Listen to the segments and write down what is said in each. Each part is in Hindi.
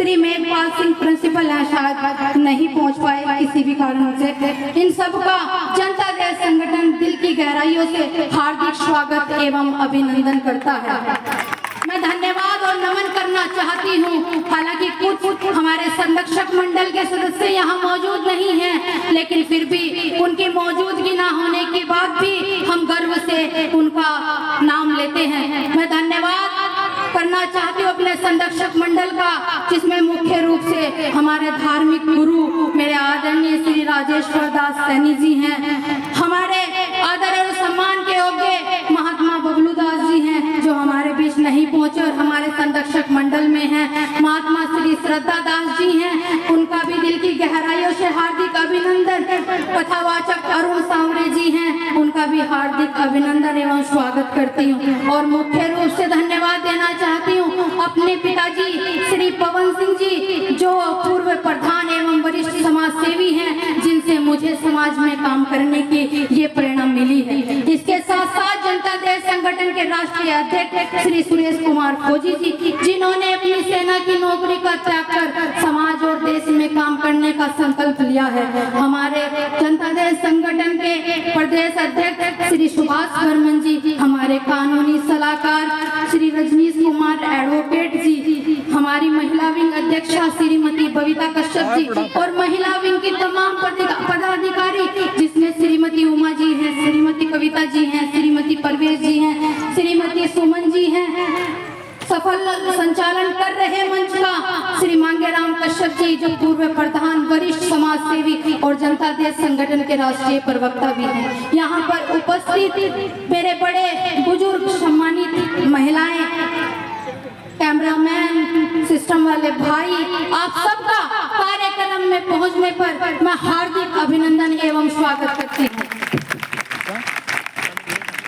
श्री मेघपाल सिंह प्रिंसिपल हैं, शायद नहीं पहुंच पाए किसी भी कारण से। इन सबका जनता दल संगठन दिल की गहराइयों से हार्दिक स्वागत एवं अभिनंदन करता है। मैं धन्यवाद और नमन करना चाहती हूँ। हालांकि कुछ हमारे संरक्षक मंडल के सदस्य यहाँ मौजूद नहीं हैं, लेकिन फिर भी उनकी मौजूदगी ना होने के बाद भी हम गर्व से उनका नाम लेते हैं। मैं धन्यवाद करना चाहती हूँ अपने संरक्षक मंडल का, जिसमें मुख्य रूप से हमारे धार्मिक गुरु मेरे आदरणीय श्री राजेश्वर दास सैनी जी हैं, हमारे आदर और सम्मान के योग्य महात्मा बबलू दास जी हैं जो हमारे बीच नहीं पहुंचे और हमारे संरक्षक मंडल में हैं, महात्मा श्री श्रद्धा दास जी हैं, उनका भी दिल की गहराइयों से हार्दिक अभिनंदन। कथावाचक अरुण सांवरे जी हैं, उनका भी हार्दिक अभिनंदन एवं स्वागत करती हूँ। और मुख्य रूप से धन्यवाद देना चाहती हूँ अपने पिताजी श्री पवन सिंह जी, जो पूर्व प्रधान एवं वरिष्ठ समाज सेवी हैं, जिनसे मुझे समाज में काम करने की ये प्रेरणा मिली है। इसके साथ साथ जनता दल संगठन के राष्ट्रीय अध्यक्ष श्री सुरेश कुमार फौजी जी, जिन्होंने अपनी सेना की नौकरी का त्याग कर समाज और देश में काम करने का संकल्प लिया है। हमारे जनता दल संगठन के प्रदेश अध्यक्ष श्री सुभाष बर्मन जी, हमारे कानूनी सलाहकार श्री रजनीश कुमार एडवोकेट जी, हमारी महिला विंग अध्यक्षा श्रीमती बबीता कश्यप जी और महिला विंग की तमाम पदाधिकारी, जिसमें श्रीमती उमा जी हैं, श्रीमती कविता जी हैं, श्रीमती परवेश जी हैं, श्रीमती सुमन जी हैं। सफल संचालन कर रहे मंच का श्री मांगेराम कश्यप जी, जो पूर्व प्रधान वरिष्ठ समाज सेवी और जनता दल संगठन के राष्ट्रीय प्रवक्ता भी हैं। यहाँ पर उपस्थित मेरे बड़े बुजुर्ग सम्मानित महिलाएं, कैमरामैन, सिस्टम वाले भाई, आप सबका कार्यक्रम में पहुंचने पर मैं हार्दिक अभिनंदन एवं स्वागत करती हूँ।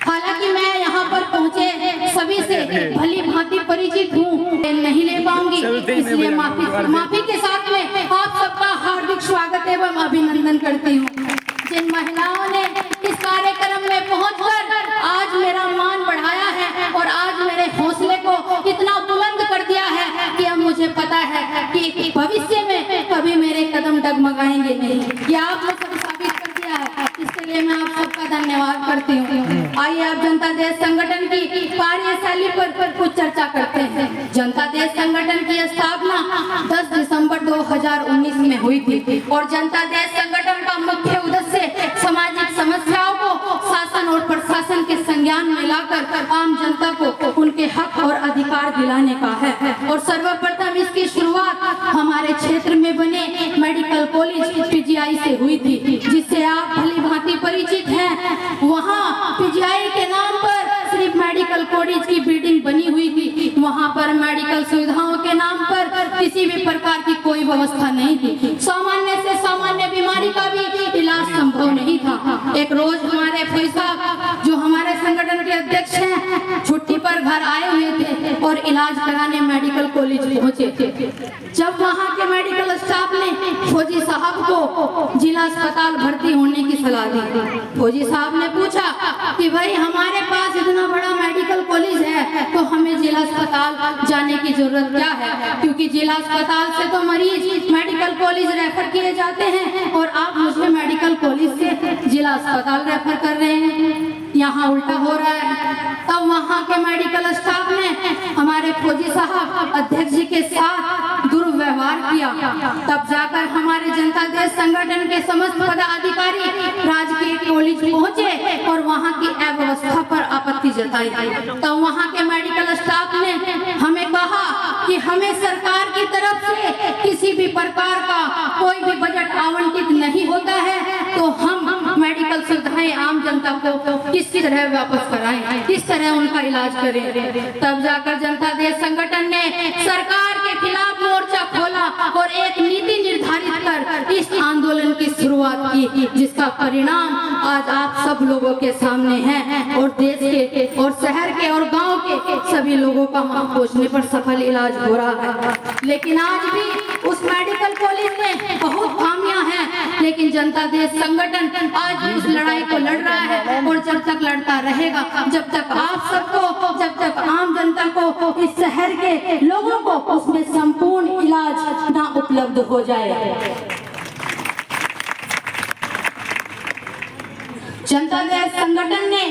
हालांकि मैं यहाँ पर पहुँचे सभी से भली भांति परिचित हूँ, नहीं ले पाऊंगी, इसलिए माफी के साथ में आप सबका हार्दिक स्वागत एवं अभिनंदन करती हूँ। जिन महिलाओं ने इस कार्यक्रम में पहुंचकर आज मेरा मान बढ़ाया है और आज मेरे हौसले को इतना बुलंद कर दिया है कि अब मुझे पता है कि भविष्य में कभी मेरे कदम डगमगाएंगे नहीं, ये आप लोग को साबित कर दिया है। इसके लिए मैं आप सबका धन्यवाद करती हूँ। आइए आप जनता दल संगठन की कार्यशैली पर कुछ चर्चा करते हैं। जनता दल संगठन की स्थापना 10 दिसंबर 2019 में हुई थी और जनता दल संगठन का मुख्य उद्देश्य सामाजिक समस्याओं को शासन और प्रशासन के संज्ञान में लाकर आम जनता को उनके हक और अधिकार दिलाने का है। और सर्वप्रथम इसकी शुरुआत हमारे क्षेत्र में बने मेडिकल कॉलेज पीजीआई से हुई थी, जिससे आप भली भांति परिचित हैं। वहाँ पीजीआई के नाम पर सिर्फ मेडिकल कॉलेज की बिल्डिंग बनी हुई थी, वहाँ पर मेडिकल सुविधाओं के नाम पर किसी भी प्रकार की कोई व्यवस्था नहीं थी। सामान्य से सामान्य बीमारी का भी इलाज संभव नहीं था। एक रोज हमारे भाई साहब, जो हमारे संगठन के अध्यक्ष हैं, छुट्टी पर घर आए हुए थे और इलाज कराने मेडिकल कॉलेज पहुंचे थे। जब वहाँ के मेडिकल स्टाफ ने फौजी साहब को जिला अस्पताल भर्ती होने की सलाह दी, फौजी साहब ने पूछा कि भाई हमारे पास इतना बड़ा मेडिकल कॉलेज है तो हमें जिला अस्पताल जाने की जरूरत क्या है, क्योंकि जिला अस्पताल से तो मरीज मेडिकल कॉलेज रेफर किए जाते हैं और आप मुझे मेडिकल कॉलेज से जिला अस्पताल रेफर कर रहे हैं, यहाँ उल्टा हो रहा है। तब वहाँ के मेडिकल स्टाफ ने हमारे फौजी साहब अध्यक्ष जी के साथ दुर्व्यवहार किया। तब जाकर हमारे जनता दल संगठन के समस्त पदाधिकारी राजकीय कॉलेज पहुँचे और वहाँ की अव्यवस्था पर आपत्ति जताई। तब वहाँ के मेडिकल स्टाफ ने हमें कहा कि हमें सरकार की तरफ से किसी भी प्रकार का कोई भी बजट आवंटित नहीं होता है, तो हम मेडिकल सुविधाएं आम जनता को किस तरह वापस कराएं, किस तरह उनका इलाज करें। तब जाकर जनता दल संगठन ने सरकार के खिलाफ मोर्चा खोला और एक नीति निर्धारित कर इस आंदोलन की शुरुआत की, जिसका परिणाम आज आप सब लोगों के सामने है और देश के और शहर के और गांव के सभी लोगों का वहां पहुंचने पर सफल इलाज हो रहा है। लेकिन आज भी उस मेडिकल कॉलेज में बहुत खामियां हैं, लेकिन जनता देश संगठन आज भी उस लड़ाई को लड़ रहा है और जब तक लड़ता रहेगा, जब तक आप सबको, जब तक आम जनता को, इस शहर के लोगों को उसमें संपूर्ण इलाज ना उपलब्ध हो जाए। जनता देश संगठन ने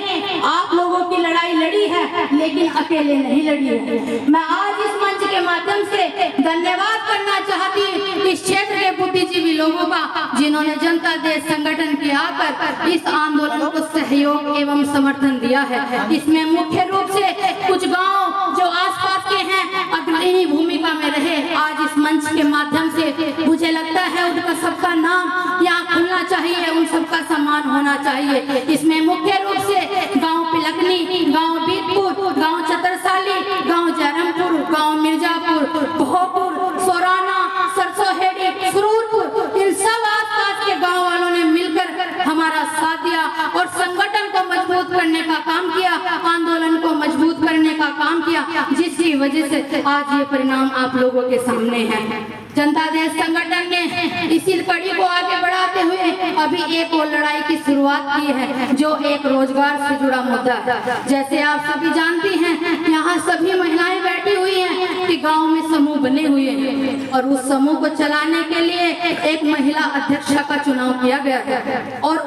आप लोगों की लड़ाई लड़ी है, लेकिन अकेले नहीं लड़ी है। मैं आज इस मंच के माध्यम से धन्यवाद करना चाहती हूँ इस क्षेत्र के बुद्धिजीवी लोगों का, जिन्होंने जनता देश संगठन के आकर इस आंदोलन को सहयोग एवं समर्थन दिया है। इसमें मुख्य रूप से कुछ गांव जो आसपास के हैं अग्रणी भूमिका में रहे। आज इस मंच के माध्यम से मुझे लगता है उनका सबका नाम यहाँ खुलना चाहिए, उन सबका सम्मान होना चाहिए। इसमें मुख्य रूप से गांव पिलकनी, गांव बीतपुर, गांव चतरसाली, गांव जयरामपुर, गांव मिर्जापुर, भोपुर, सोराना, सरसोहेड़ी, सुरूरपुर, इन सब आसपास के गांव वालों ने मिलकर हमारा साथ दिया और संगठन को मजबूत करने का काम किया, आंदोलन को मजबूत करने का काम किया, जिसकी वजह से आज ये परिणाम आप लोगों के सामने है। जनता देश संगठन ने इसी कड़ी को आगे बढ़ाते हुए अभी एक और लड़ाई की शुरुआत की है, जो एक रोजगार से जुड़ा मुद्दा है। जैसे आप सभी जानती हैं, यहाँ सभी महिलाएं बैठी हुई हैं कि गांव में समूह बने हुए हैं और उस समूह को चलाने के लिए एक महिला अध्यक्ष का चुनाव किया गया है और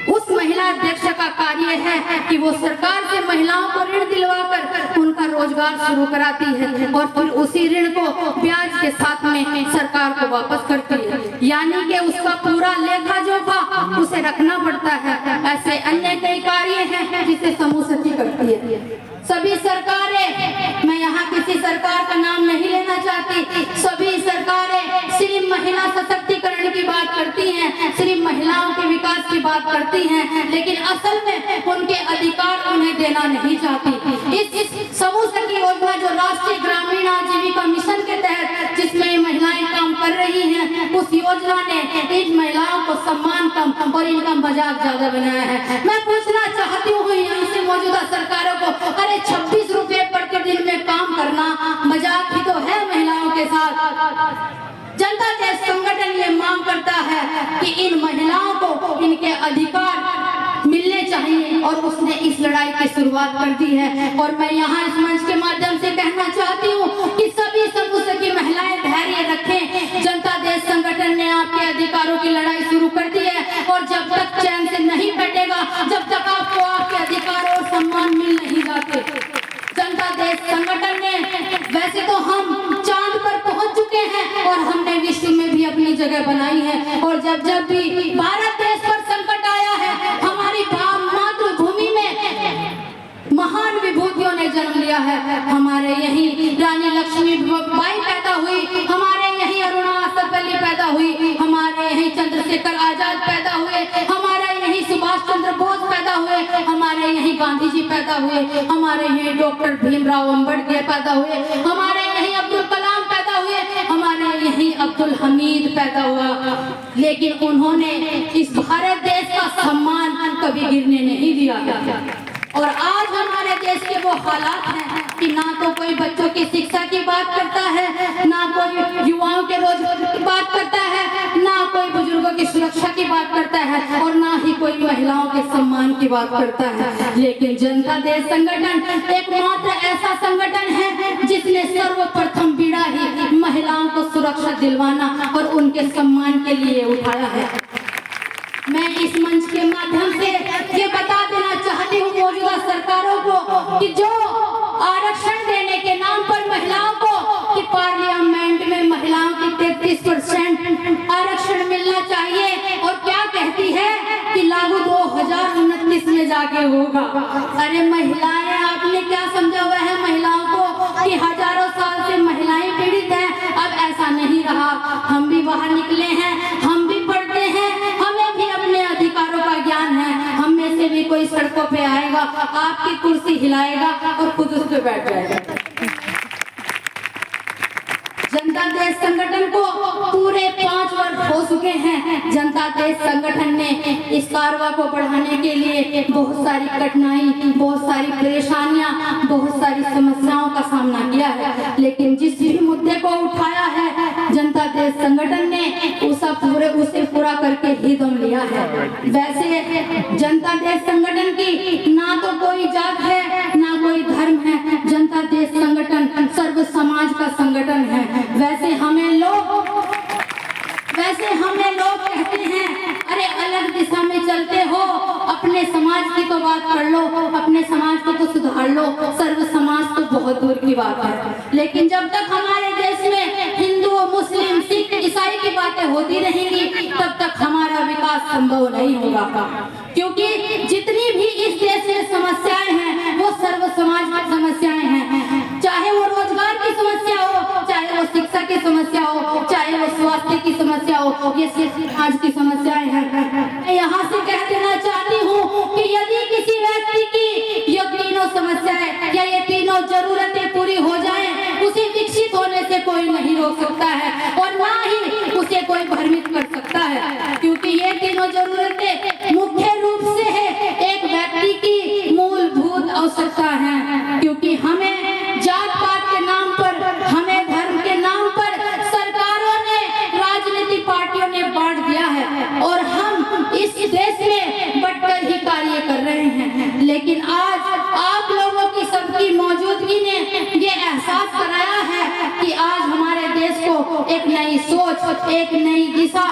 उस महिला अध्यक्ष का कार्य है कि वो सरकार से महिलाओं को ऋण दिलवाकर उनका रोजगार शुरू कराती है और फिर उसी ऋण को ब्याज के साथ में सरकार को वापस करती है, यानी कि उसका पूरा लेखा जोखा उसे रखना पड़ता है। ऐसे अन्य कई कार्य हैं जिसे समूह सखी करती है। सभी सरकारें, मैं यहाँ किसी सरकार का नाम नहीं लेना चाहती, सभी सरकारें सिर्फ महिला सशक्तिकरण की बात करती हैं, सिर्फ महिलाओं के विकास की बात करती हैं, लेकिन असल में उनके अधिकार उन्हें देना नहीं चाहती। इस समूह सखी योजना जो राष्ट्रीय ग्रामीण आजीविका मिशन के तहत जिसमें महिलाएं काम कर रही हैं, उस योजना ने इन महिलाओं को सम्मान कम और इनका मजाक ज्यादा बनाया है। मैं पूछना चाहती हूँ यहाँ से मौजूदा सरकारों को, अरे 26 रुपए प्रतिदिन में काम करना मजाक ही तो है महिलाओं के साथ। जनता देश संगठन ये मांग करता है कि इन महिलाओं को इनके अधिकार मिलने चाहिए और उसने इस लड़ाई की शुरुआत कर दी है। और मैं यहाँ इस मंच के माध्यम से कहना चाहती हूँ कि सभी समूह की महिलाएं धैर्य रखें। जनता देश संगठन ने आपके अधिकारों की लड़ाई शुरू कर दी है और जब तक चैन से नहीं बैठेगा, जब तक आपको आपके अधिकार और सम्मान मिल नहीं जाते। जनता देश संगठन ने, वैसे तो हम चांद पर पहुंच चुके हैं और हमने विश्व में भी अपनी जगह बनाई है और जब जब भी भारत देश पर संकट आया है, हमारी मातृभूमि में महान विभूतियों ने जन्म लिया है। हमारे यहीं रानी लक्ष्मीबाई पैदा हुई, हमारे यहीं अरुणा आसफअली पैदा हुई, हमारे यहीं चंद्रशेखर आजाद पैदा हुए, हमारे यहीं सुभाष चंद्र बोस पैदा हुए, हमारे यहीं गांधी जी पैदा हुए, हमारे यहीं डॉक्टर भीमराव अम्बेडकर पैदा हुए, हमारे यहीं अब्दुल कलाम पैदा हुए, हमारे यहीं अब्दुल हमीद पैदा हुआ। लेकिन उन्होंने इस भारत देश का सम्मान कभी गिरने नहीं दिया और आज हमारे देश के वो हालात हैं कि ना तो कोई बच्चों की शिक्षा की बात करता है, ना कोई युवाओं के रोजगार की बात करता है, ना कोई बुजुर्गों की सुरक्षा की बात करता है और ना ही कोई महिलाओं के सम्मान की बात करता है। लेकिन जनता देश संगठन एकमात्र ऐसा संगठन है जिसने सर्वप्रथम बीड़ा ही महिलाओं को सुरक्षा दिलवाना और उनके सम्मान के लिए उठाया है। मैं इस मंच के माध्यम से ये बता देना चाहती हूँ मौजूदा सरकारों को कि जो आरक्षण देने के नाम पर महिलाओं को कि पार्लियामेंट में महिलाओं की 33% आरक्षण मिलना चाहिए और क्या कहती है कि लागू 2029 में जाके होगा। अरे महिलाएं, आपने क्या समझा हुआ है महिलाओं को कि हजारों साल से महिलाएं पीड़ित हैं? अब ऐसा नहीं रहा। हम भी बाहर निकले हैं, हम भी पढ़ते हैं, हमें भी अपने अधिकारों का ज्ञान है। हम में से भी कोई सड़कों पे आएगा, आपकी कुर्सी हिलाएगा और खुद उस पे बैठ जाएगा। जनता देश संगठन को पूरे 5 वर्ष हो चुके हैं। जनता देश संगठन ने इस कारवा को बढ़ाने के लिए बहुत सारी कठिनाई, बहुत सारी परेशानियां, बहुत सारी समस्याओं का सामना किया है, लेकिन जिस भी मुद्दे को उठाया है जनता देश संगठन ने उसे पूरा वैसे जनता देश संगठन की ना तो कोई जात है ना कोई धर्म है, जनता देश संगठन सर्व समाज का संगठन है। वैसे हमें लोग कहते हैं, अरे अलग दिशा में चलते हो, अपने समाज की तो बात कर लो, अपने समाज को तो सुधार लो, सर्व समाज तो बहुत दूर की बात है। लेकिन जब तक हमारे देश में हिंदू, मुस्लिम, सिख, ईसाई की बातें होती रहेंगी, तब तक हमारा विकास संभव नहीं होगा। क्योंकि जितनी भी इस देश में समस्याएं हैं वो सर्व समाज की समस्याएं हैं, चाहे वो रोजगार की समस्या हो, चाहे वो शिक्षा की समस्या हो, चाहे वो स्वास्थ्य की समस्या हो, ये सिर्फ आज की समस्याएं हैं। मैं यहाँ से कह देना चाहती हूँ कि यदि किसी व्यक्ति की ये तीनों समस्याएं या ये तीनों जरूरतें पूरी हो जाएं, उसे विकसित होने से कोई नहीं रोक सकता है और ना ही उसे कोई भ्रमित कर सकता है। क्योंकि ये तीनों जरूरतें मुख्य रूप से है एक व्यक्ति की मूलभूत आवश्यकता है। क्योंकि हमें जात पात के नाम पर, हमें धर्म के नाम पर सरकारों ने, राजनीतिक पार्टियों ने बांट दिया है और हम इस देश में बंटकर ही कार्य कर रहे हैं। लेकिन आज आप लोगों की सबकी मौजूदगी ने ये एहसास कराया है कि आज हमारे देश को एक नई सोच, एक नई दिशा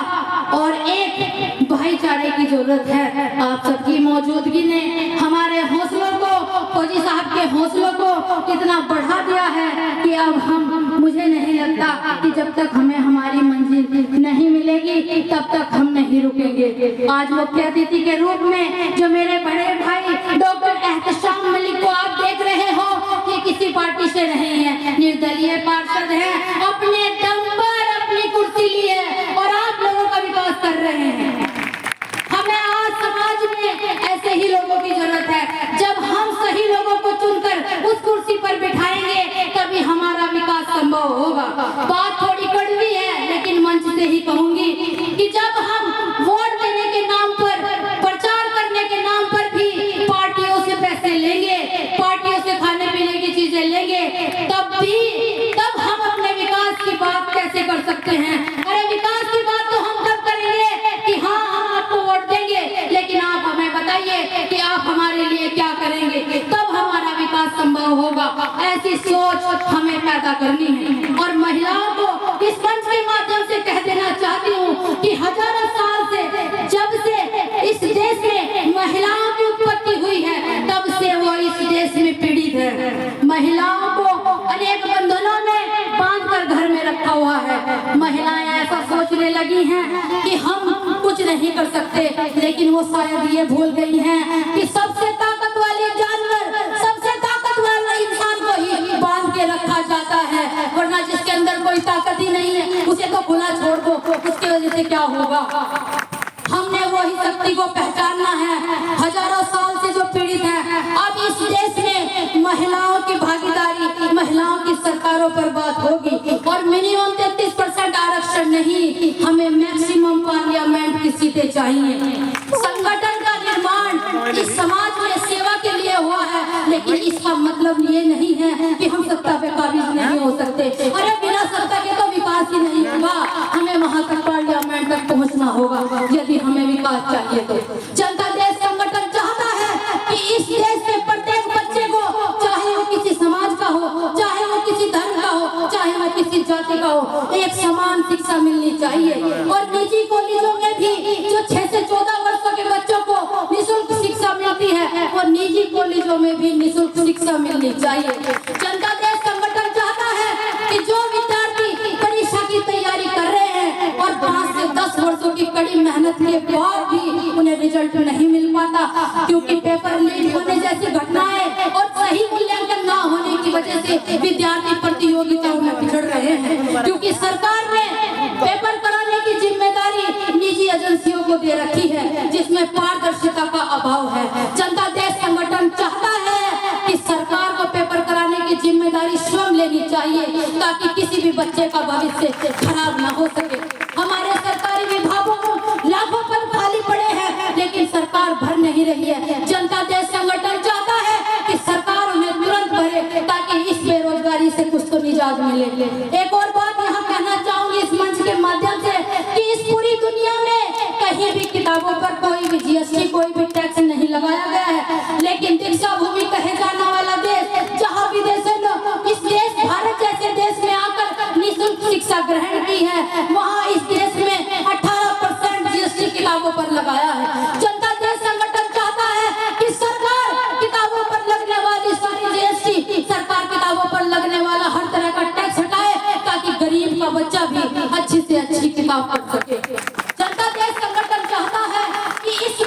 और एक भाईचारे की जरूरत है। आप सबकी मौजूदगी ने हमारे हौसलों को, फौजी साहब के हौसलों को इतना बढ़ा दिया है कि अब मुझे नहीं लगता कि जब तक हमें हमारी मंजिल नहीं मिलेगी तब तक हम नहीं रुकेंगे। आज मुख्य अतिथि के रूप में जो मेरे बड़े भाई डॉक्टर एहतशाम मलिक को आप देख रहे हो कि किसी पार्टी से नहीं है, निर्दलीय पार्षद है, अपने दम पर अपनी कुर्सी ली है और आप लोगों का विकास कर रहे हैं। हमें आज समाज में ऐसे ही लोगों की जरूरत है। जब हम सही लोगों को चुनकर उस कुर्सी पर बिठाएंगे तभी हमारा विकास संभव होगा। बात थोड़ी कड़वी है लेकिन मंच से ही कहूंगी कि जब हम वोट देने के नाम पर, प्रचार करने के नाम पर भी पार्टियों से पैसे लेंगे, पार्टियों से खाने पीने की चीजें लेंगे, तब हम अपने विकास की बात कैसे कर सकते हैं? अरे विकास की बात तो हम तब करेंगे कि हाँ हम आपको वोट देंगे, लेकिन आप हमें बताइए कि आप हमारे लिए क्या करेंगे, तब हमारा विकास संभव होगा। ऐसी सोच हमें पैदा करनी है। और महिलाओं को इस मंच के माध्यम से कह देना चाहती हूँ कि हजारों साल से, जब से इस देश में महिलाओं की उत्पत्ति हुई है, तब से वो इस देश में पीड़ित है। महिलाओं को अनेक बंधनों में बांधकर घर में रखा हुआ है। महिलाएं ऐसा सोचने लगी हैं कि हम कुछ नहीं कर सकते, लेकिन वो शायद ये भूल गई हैं कि सबसे ताकत वाले जानवर, सबसे ताकत वाला इंसान को ही बांध के रखा जाता है, वरना जिसके अंदर कोई ताकत ही नहीं है उसे तो खुला छोड़ दो, उसकी वजह से क्या होगा? हमने वही शक्ति को पहचानना है, हजारों साल से जो पीड़ित है। अब इस देश में महिलाओं की भागीदारी, महिलाओं की सरकारों पर बात होगी और मिनिमम 33% आरक्षण नहीं, हमें मैक्सिमम पार्लियामेंट की सीटें चाहिए। संगठन का निर्माण इस समाज में सेवा के लिए हुआ है, लेकिन इसका मतलब ये नहीं है कि हम सत्ता पे काबिज नहीं हो सकते। अरे बिना सत्ता के तो विकास ही नहीं होगा, हमें वहां तक पार्लियामेंट तक पहुंचना होगा यदि हमें विकास चाहिए तो। जनता देश संगठन चाहता है कि इस देश के प्रत्येक बच्चे को, चाहे वो किसी समाज का हो, चाहे वो किसी धर्म का हो, चाहे वो किसी जाति का हो, एक समान शिक्षा मिलनी चाहिए। और निजी कॉलेजों में भी जो 6 से 14 वर्षों के बच्चों को निःशुल्क शिक्षा मिलती है, और निजी कॉलेजों में भी निःशुल्क शिक्षा मिलनी चाहिए। जनता देश संगठन चाहता है कि जो विद्यार्थी परीक्षा की तैयारी कर रहे हैं और 5 से 10 वर्षों की कड़ी मेहनत के बाद भी उन्हें रिजल्ट नहीं मिल पाता, क्योंकि पेपर लीक होने जैसी घटनाएं और सही मूल्यांकन न होने की वजह से विद्यार्थी प्रतियोगिताओं में पिछड़ रहे हैं, क्योंकि सरकार ने पेपर कराने की जिम्मेदारी निजी एजेंसियों को दे रखी है, जिसमें पारदर्शिता का अभाव है। जनता देश संगठन चाहता है कि सरकार को पेपर कराने की जिम्मेदारी स्वयं लेनी चाहिए, ताकि किसी भी बच्चे का भविष्य खराब न हो सके। हमारे सरकारी विभागों में लाखों पद खाली पड़े हैं, लेकिन सरकार भर नहीं रही है। जनता देश संगठन चाहता है कि सरकार उन्हें तुरंत भरे, ताकि इस बेरोजगारी से कुछ तो निजात मिले। एक और बात यहाँ कहना चाहूंगी इस मंच के माध्यम से कि इस पूरी दुनिया में कहीं भी किताबों पर कोई भी इंतखाब कर सके। जनता देश संगठन चाहता है कि इस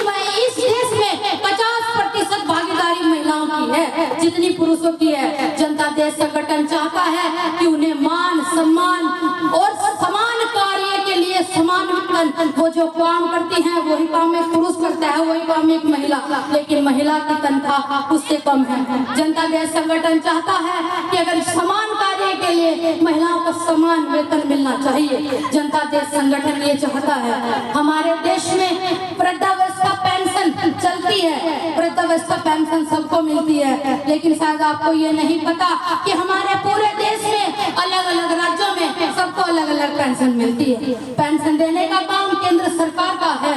देश में 50% भागीदारी महिलाओं की है जितनी पुरुषों की है। जनता देश संगठन चाहता है कि उन्हें मान सम्मान और समान कार्य के लिए समान वेतन, वो जो काम करती हैं वही काम एक पुरुष करता है, वही काम एक महिला, लेकिन महिला की तनख्वाह उससे कम है। जनता देश संगठन चाहता है कि अगर समान कार्य के लिए महिलाओं को समान वेतन मिलना चाहिए। जनता देश संगठन ये चाहता है। हमारे देश में वृद्धावस्था पेंशन चलती है, वृद्धावस्था पेंशन सबको मिलती है, लेकिन शायद आपको ये नहीं पता कि हमारे पूरे देश में अलग अलग राज्यों में सबको अलग अलग पेंशन मिलती है। पेंशन देने का काम केंद्र सरकार का है।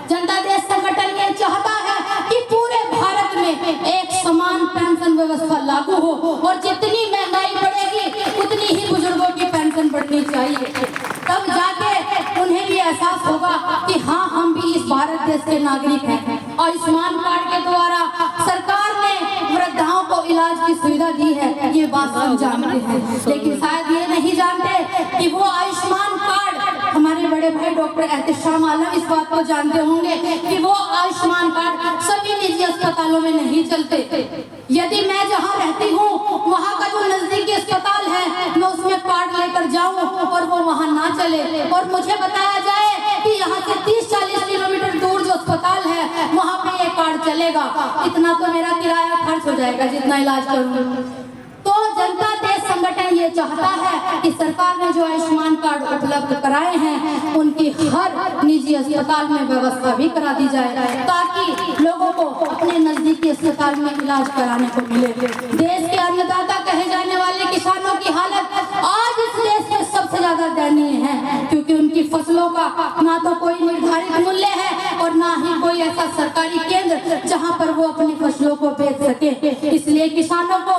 जनता देश संगठन ये चाहता है कि पूरे भारत में एक समान पेंशन व्यवस्था लागू हो और जितनी महंगाई बढ़ेगी उतनी ही बुजुर्गों की पेंशन बढ़नी चाहिए। तब जाके उन्हें भी एहसास होगा कि हाँ, हम भी इस भारत देश के नागरिक हैं। आयुष्मान कार्ड के द्वारा सरकार ने वृद्धाओं को इलाज की सुविधा दी है, ये बात हम जानते हैं, लेकिन शायद ये नहीं जानते कि वो आयुष्मान कार्ड, हमारे बड़े भाई डॉक्टर एहतेशाम आलम इस बात को जानते होंगे कि वो आयुष्मान कार्ड सभी निजी अस्पतालों में नहीं चलते। यदि मैं जहाँ रहती हूँ वहाँ का जो नजदीकी अस्पताल है मैं उसमें कार्ड लेकर जाऊँ और वो वहाँ ना चले और मुझे बताया जाए कि यहाँ से 30-40 किलोमीटर दूर जो अस्पताल है वहाँ पे ये कार्ड चलेगा, इतना तो मेरा किराया खर्च हो जाएगा जितना इलाज करूँगी। तो जनता देश संगठन ये चाहता है कि सरकार ने जो आयुष्मान कार्ड उपलब्ध कराए हैं उनकी हर निजी अस्पताल में व्यवस्था भी करा दी जाए ताकि लोगों को अपने नजदीकी अस्पताल में इलाज कराने को मिले। देश के अन्नदाता कहे जाने वाले किसानों की हालत आज इस देश में सबसे ज्यादा दयनीय है, क्योंकि उनकी फसलों का ना तो कोई निर्धारित मूल्य है और ना ही कोई ऐसा सरकारी केंद्र जहाँ पर वो अपनी फसलों को बेच सके। इसलिए किसानों को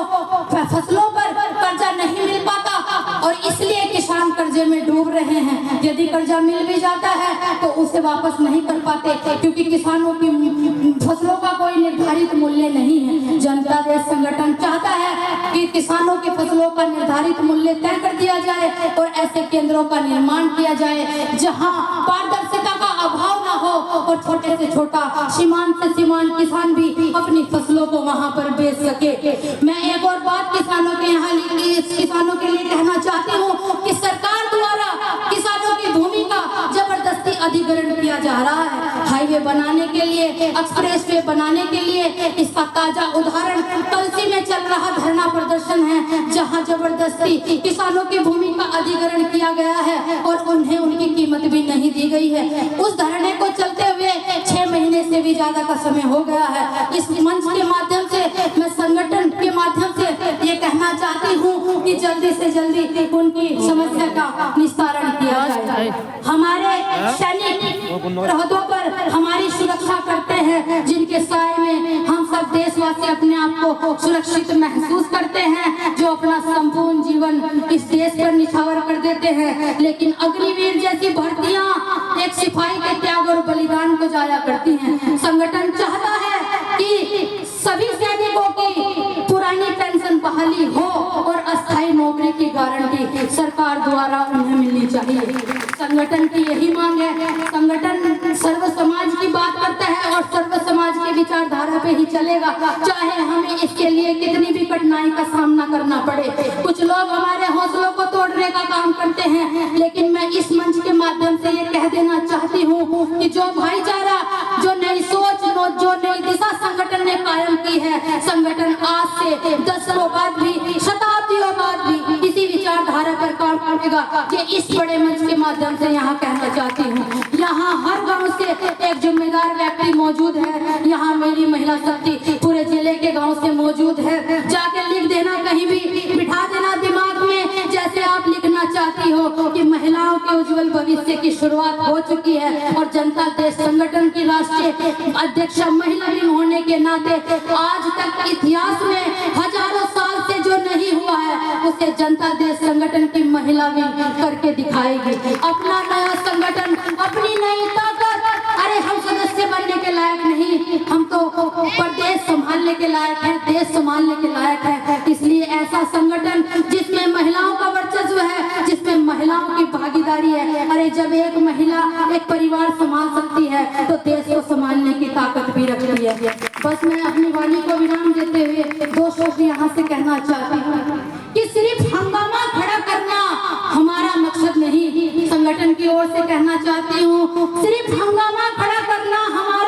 फसलों पर कर्जा नहीं मिल पाता और इसलिए किसान कर्जे में डूब रहे हैं। यदि कर्जा मिल भी जाता है तो उसे वापस नहीं कर पाते, क्योंकि किसानों की फसलों का कोई निर्धारित मूल्य नहीं है। जनता देश संगठन चाहता है कि किसानों की फसलों का निर्धारित मूल्य तय कर दिया जाए और ऐसे केंद्रों का निर्माण किया जाए जहां पारदर्शिता का अभाव ना हो और छोटे से छोटा सीमांत से सीमांत किसान भी अपनी फसलों को वहां पर बेच सके। मैं एक और बात किसानों के यहाँ किसानों के लिए कहना चाहती हूँ कि सरकार द्वारा किसानों की भूमि का जबरदस्ती अधिग्रहण किया जा रहा है। हाईवे बनाने के लिए, एक्सप्रेस वे बनाने के लिए, इसका ताजा उदाहरण कलसी में चल रहा धरना प्रदर्शन है जहां जबरदस्ती किसानों की भूमि का अधिग्रहण किया गया है और उन्हें उनकी कीमत भी नहीं दी गई है। उस धरने को चलते हुए 6 महीने से भी ज्यादा का समय हो गया है। इस मंच के माध्यम से, मैं संगठन के माध्यम से ये कहना चाहती हूँ कि जल्दी से जल्दी उनकी समस्या का निस्तारण किया जाए। हमारे सैनिक सरहदों पर हमारी सुरक्षा करते हैं, जिनके साए में हम सब देशवासी अपने आप को सुरक्षित महसूस करते हैं, जो अपना संपूर्ण जीवन इस देश पर निछावर कर देते हैं। लेकिन अग्निवीर जैसी भर्तियां एक सिपाही के त्याग और बलिदान को जाया करती हैं। संगठन चाहता है कि सभी सैनिकों की पुरानी पेंशन बहाली हो और अस्थायी नौकरी की गारंटी सरकार द्वारा उन्हें मिलनी चाहिए। संगठन की यही मांग है। संगठन सर्व समाज की बात करता है और सर्व समाज की विचारधारा पे ही चलेगा, चाहे हमें इसके लिए कितनी भी कठिनाई का सामना करना पड़े। कुछ लोग हमारे हौसलों को तोड़ने का काम करते हैं, लेकिन मैं इस मंच के माध्यम से ये कह देना चाहती हूँ कि जो भाईचारा, जो नई सोच, जो नई दिशा संगठन ने कायम की है, संगठन आज से 10 सालों बाद भी, शताब्दियों बाद भी इसी विचारधारा पर काम करेगा। ये इस बड़े मंच के माध्यम से यहाँ कहना चाहती हूँ। यहाँ हर गांव से एक जिम्मेदार व्यक्ति मौजूद है। यहाँ मेरी महिला शक्ति पूरे जिले के गांव से मौजूद है। जाके लिख देना, कहीं भी बिठा देना दिमाग में, जैसे आप लिखना चाहती हो कि महिलाओं के उज्जवल भविष्य की शुरुआत हो चुकी है। और जनता देश संगठन की राष्ट्रीय अध्यक्ष महिला भी होने के नाते आज तक इतिहास में हजारों साल से जो नहीं हुआ है उसे जनता देश संगठन की महिला भी करके दिखाएगी। अपना नया संगठन, अपनी नई ताकत। अरे हम सदस्य बनने के लायक नहीं, हम तो प्रदेश संभालने के लायक है, देश संभालने के लायक है। इसलिए ऐसा संगठन जिसमें महिलाओं का वर्चस्व है, जिसमें महिलाओं की भागीदारी है। अरे जब एक शब्द यहाँ से कहना चाहती हूँ कि सिर्फ हंगामा खड़ा करना हमारा मकसद नहीं। संगठन की ओर से कहना चाहती हूँ, सिर्फ हंगामा खड़ा करना हमारा